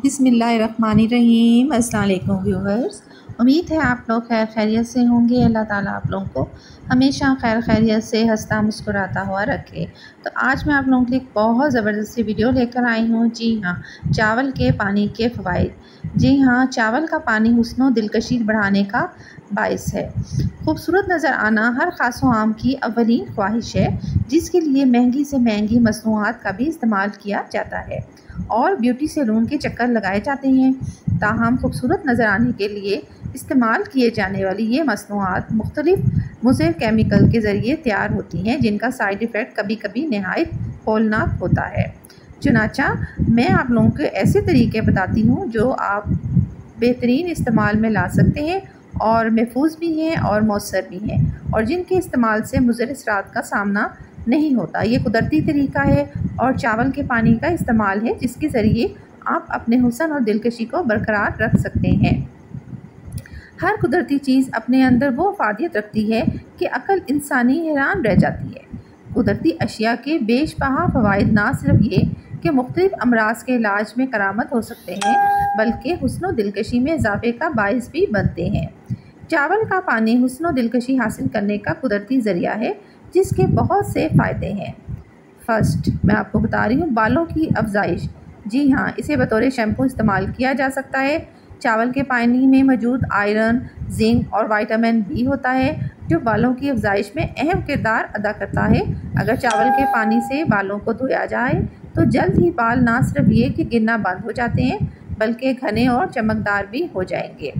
बिस्मिल्लाहिर्रहमानिर्रहीम। अस्सलाम वालेकुम व्यूवर्स, उम्मीद है आप लोग खैर खैरियत से होंगे। अल्लाह ताला आप लोगों को हमेशा खैर खैरियत से हंसता मुस्कुराता हुआ रखे। तो आज मैं आप लोगों के लिए एक बहुत ज़बरदस्ती वीडियो लेकर आई हूँ। जी हाँ, चावल के पानी के फ़वाइद। जी हाँ, चावल का पानी हुस्न दिलकशी बढ़ाने का बाइस है। खूबसूरत नज़र आना हर ख़ास व आम की अव्वलीन ख्वाहिश है, जिसके लिए महंगी से महंगी मसनूआत का भी इस्तेमाल किया जाता है और ब्यूटी सैलून के चक्कर लगाए जाते हैं। ताहम खूबसूरत नज़र आने के लिए इस्तेमाल किए जाने वाली ये मसनूआत मुख्तलिफ मुज़र केमिकल के ज़रिए तैयार होती हैं, जिनका साइड इफ़ेक्ट कभी कभी नहायत होलनाक होता है। चुनाचा मैं आप लोगों को ऐसे तरीके बताती हूँ जो आप बेहतरीन इस्तेमाल में ला सकते हैं और महफूज भी हैं और मौसर भी हैं, और जिनके इस्तेमाल से मुज़र असरात का सामना नहीं होता। ये कुदरती तरीका है और चावल के पानी का इस्तेमाल है, जिसके ज़रिए आप अपने हुस्न और दिलकशी को बरकरार रख सकते हैं। हर कुदरती चीज़ अपने अंदर वो फ़ादियत रखती है कि अक्ल इंसानी हैरान रह जाती है। कुदरती अशिया के बेशबहा फ़वाइद ना सिर्फ ये कि मुख्तलिफ अमराज के इलाज में करामत हो सकते हैं, बल्कि हुस्न दिलकशी में इजाफे का बाइस भी बनते हैं। चावल का पानी हुस्न दिलकशी हासिल करने का कुदरती ज़रिया है, जिसके बहुत से फ़ायदे हैं। फ़र्स्ट मैं आपको बता रही हूँ बालों की अफजाइश। जी हाँ, इसे बतौर शैम्पू इस्तेमाल किया जा सकता है। चावल के पानी में मौजूद आयरन, जिंक और विटामिन बी होता है, जो बालों की अफजाइश में अहम किरदार अदा करता है। अगर चावल के पानी से बालों को धोया जाए तो जल्द ही बाल ना सिर्फ ये कि गिरना बंद हो जाते हैं, बल्कि घने और चमकदार भी हो जाएंगे।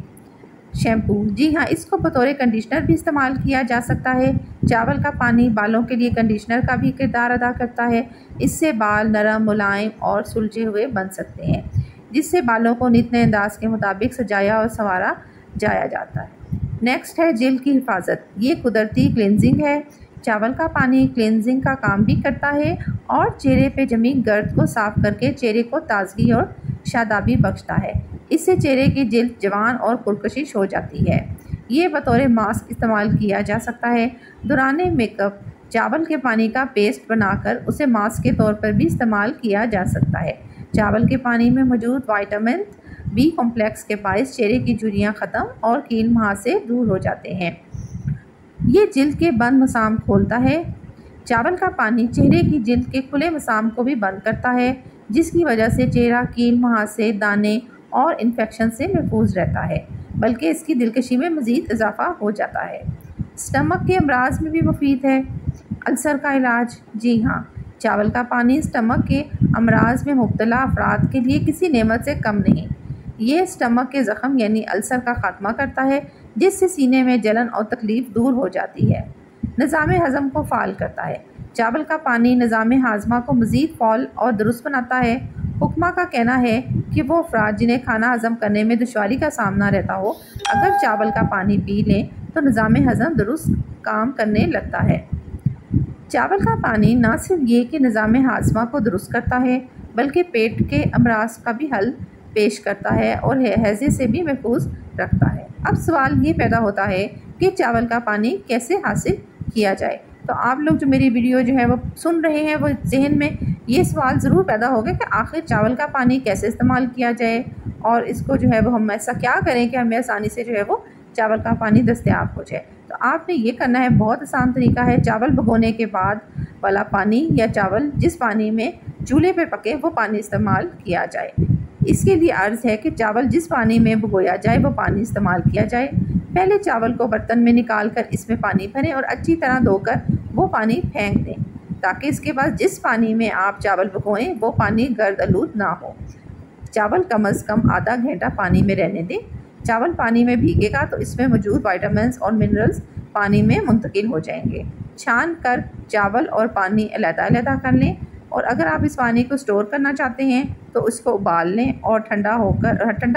शैम्पू, जी हाँ, इसको बतौर कंडीशनर भी इस्तेमाल किया जा सकता है। चावल का पानी बालों के लिए कंडीशनर का भी किरदार अदा करता है। इससे बाल नरम, मुलायम और सुलझे हुए बन सकते हैं, जिससे बालों को नित नए अंदाज के मुताबिक सजाया और संवारा जाया जाता है। नेक्स्ट है जिल्द की हिफाजत। ये कुदरती क्लिनजिंग है। चावल का पानी क्लिनजिंग का काम भी करता है और चेहरे पे जमी गर्द को साफ़ करके चेहरे को ताजगी और शादाबी बख्शता है। इससे चेहरे की जिल्द जवान और पुरकशिश हो जाती है। ये बतौर मास्क इस्तेमाल किया जा सकता है। दौरान मेकअप चावल के पानी का पेस्ट बनाकर उसे मास्क के तौर पर भी इस्तेमाल किया जा सकता है। चावल के पानी में मौजूद विटामिन बी कॉम्प्लेक्स के बायस चेहरे की झुर्रियाँ ख़त्म और कील मुहासे दूर हो जाते हैं। ये जिल्द के बंद मसाम खोलता है। चावल का पानी चेहरे की जिल्द के खुले मसाम को भी बंद करता है, जिसकी वजह से चेहरा कील मुहासे, दाने और इन्फेक्शन से महफूज रहता है, बल्कि इसकी दिलकशी में मज़ीद इजाफा हो जाता है। स्टमक के अमराज में भी मुफीद है। अल्सर का इलाज, जी हाँ, चावल का पानी स्टमक के अमराज में मुब्तला अफराद के लिए किसी नेमत से कम नहीं। ये स्टमक के ज़ख़म यानी अल्सर का ख़ात्मा करता है, जिससे सीने में जलन और तकलीफ़ दूर हो जाती है। निज़ाम हज़म को फ़ाल करता है। चावल का पानी निज़ाम हाज़मा को मज़ीद फ़ाल और दुरुस्त बनाता है। हुक्मा का कहना है कि वो अफराद जिन्हें खाना हज़म करने में दुश्वारी का सामना रहता हो, अगर चावल का पानी पी लें तो निज़ाम हज़म दुरुस्त काम करने लगता है। चावल का पानी ना सिर्फ ये कि निज़ाम हाज़मा को दुरुस्त करता है, बल्कि पेट के अमराज का भी हल पेश करता है और हैज़े से भी महफूज रखता है। अब सवाल ये पैदा होता है कि चावल का पानी कैसे हासिल किया जाए। तो आप लोग जो मेरी वीडियो जो है वो सुन रहे हैं, वो जहन में ये सवाल ज़रूर पैदा होगा कि आखिर चावल का पानी कैसे इस्तेमाल किया जाए और इसको जो है वो हम ऐसा क्या करें कि हमें आसानी से जो है वो चावल का पानी दस्तयाब हो जाए। तो आपने ये करना है, बहुत आसान तरीका है। चावल भिगोने के बाद वाला पानी या चावल जिस पानी में चूल्हे पे पके वो पानी इस्तेमाल किया जाए। इसके लिए अर्ज़ है कि चावल जिस पानी में भिगोया जाए वो पानी इस्तेमाल किया जाए। पहले चावल को बर्तन में निकाल कर इसमें पानी भरें और अच्छी तरह धोकर वो पानी फेंक दें, ताकि इसके बाद जिस पानी में आप चावल भिगोएं वो पानी गर्द आलूद ना हो। चावल कम अज़ कम आधा घंटा पानी में रहने दें। चावल पानी में भीगेगा तो इसमें मौजूद विटामिन्स और मिनरल्स पानी में मुंतकिल हो जाएंगे। छान कर चावल और पानी अलग-अलग कर लें, और अगर आप इस पानी को स्टोर करना चाहते हैं तो उसको उबाल लें और ठंडा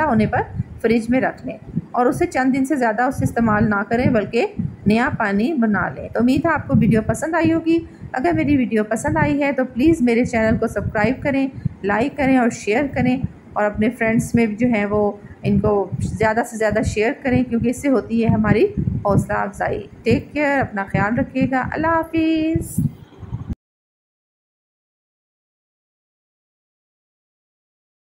होने पर फ्रिज में रख लें, और उसे चंद दिन से ज़्यादा उससे इस्तेमाल ना करें, बल्कि नया पानी बना लें। तो उम्मीद है आपको वीडियो पसंद आई होगी। अगर मेरी वीडियो पसंद आई है तो प्लीज़ मेरे चैनल को सब्सक्राइब करें, लाइक करें और शेयर करें, और अपने फ्रेंड्स में जो है वो इनको ज़्यादा से ज़्यादा शेयर करें, क्योंकि इससे होती है हमारी हौसला अफजाई। टेक केयर, अपना ख्याल रखिएगा। अल्लाह हाफिज़।